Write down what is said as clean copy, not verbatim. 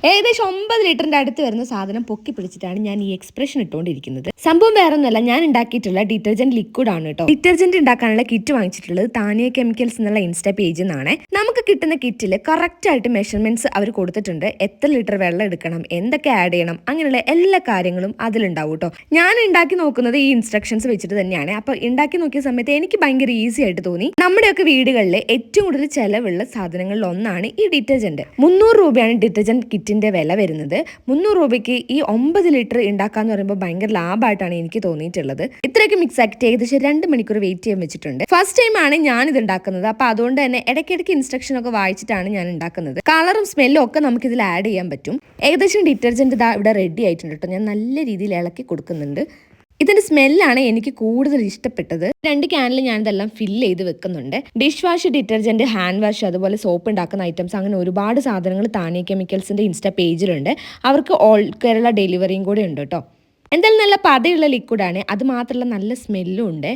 ഏകദേശം 9 ലിറ്ററിന്റെ അടുത്ത് വരുന്ന സാധനം പൊക്കി പിടിച്ചിട്ടാണ് ഞാൻ ഈ എക്സ്പ്രഷൻ ഇട്ടുകൊണ്ടിരിക്കുന്നത്. സംഭവം വേറൊന്നുമല്ല, ഞാൻ ഉണ്ടാക്കിയിട്ടുള്ള ഡിറ്റർജന്റ് ലിക്വിഡ് ആണ് കേട്ടോ. ഡിറ്റർജന്റ് ഉണ്ടാക്കാനുള്ള കിറ്റ് വാങ്ങിച്ചിട്ടുള്ളത് താനിയ കെമിക്കൽസ് എന്നുള്ള ഇൻസ്റ്റാ പേജിൽ നിന്നാണ്. നമുക്ക് കിട്ടുന്ന കിറ്റിൽ കറക്റ്റ് ആയിട്ട് മെഷർമെന്റ്സ് അവർ കൊടുത്തിട്ടുണ്ട്. എത്ര ലിറ്റർ വെള്ളം എടുക്കണം, എന്തൊക്കെ ആഡ് ചെയ്യണം, അങ്ങനെയുള്ള എല്ലാ കാര്യങ്ങളും അതിലുണ്ടാവും കേട്ടോ. ഞാൻ ഉണ്ടാക്കി നോക്കുന്നത് ഈ ഇൻസ്ട്രക്ഷൻസ് വെച്ചിട്ട് തന്നെയാണ്. അപ്പൊ ഉണ്ടാക്കി നോക്കിയ സമയത്ത് എനിക്ക് ഭയങ്കര ഈസി ആയിട്ട് തോന്നി. നമ്മുടെയൊക്കെ വീടുകളിൽ ഏറ്റവും കൂടുതൽ ചെലവുള്ള സാധനങ്ങളിൽ ഒന്നാണ് ഈ ഡിറ്റർജന്റ്. 300 രൂപയാണ് ഡിറ്റർജന്റ് കിറ്റിന്റെ വില വരുന്നത്. 300 രൂപയ്ക്ക് ഈ 9 ലിറ്റർ ഉണ്ടാക്കാന്ന് പറയുമ്പോൾ ഭയങ്കര ലാഭമായിട്ടാണ് എനിക്ക് തോന്നിയിട്ടുള്ളത്. ഇത്രയൊക്കെ മിക്സ് ആക്കിയിട്ട് ഏകദേശം 2 മണിക്കൂർ വെയിറ്റ് ചെയ്യാൻ വെച്ചിട്ടുണ്ട്. ഫസ്റ്റ് ടൈം ആണ് ഞാൻ ഇത് ഉണ്ടാക്കുന്നത്. അപ്പൊ അതുകൊണ്ട് തന്നെ ഇടയ്ക്കിടയ്ക്ക് ഇൻസ്ട്രക്ഷൻ ഒക്കെ വായിച്ചിട്ടാണ് ഞാൻ ഉണ്ടാക്കുന്നത്. കളറും സ്മെല്ലും ഒക്കെ നമുക്ക് ഇതിൽ ആഡ് ചെയ്യാൻ പറ്റും. ഏകദേശം ഡിറ്റർജന്റ് ഇതാ ഇവിടെ റെഡി ആയിട്ടുണ്ട് കേട്ടോ. ഞാൻ നല്ല രീതിയിൽ ഇളക്കി കൊടുക്കുന്നുണ്ട്. ഇതിന്റെ സ്മെല്ലാണ് എനിക്ക് കൂടുതൽ ഇഷ്ടപ്പെട്ടത്. 2 ക്യാനിൽ ഞാൻ ഇതെല്ലാം ഫില്ല് ചെയ്ത് വെക്കുന്നുണ്ട്. Dish wash, detergent, hand wash, അതുപോലെ സോപ്പ് ഉണ്ടാക്കുന്ന ഐറ്റംസ്, അങ്ങനെ ഒരുപാട് സാധനങ്ങൾ താനിയ കെമിക്കൽസിന്റെ ഇൻസ്റ്റാ പേജിലുണ്ട്. അവർക്ക് ഓൾ കേരള ഡെലിവറിയും കൂടെ ഉണ്ട് കേട്ടോ. എന്തായാലും നല്ല പതയുള്ള ലിക്വിഡാണ്. അത് മാത്രമല്ല നല്ല സ്മെല്ലും ഉണ്ട്.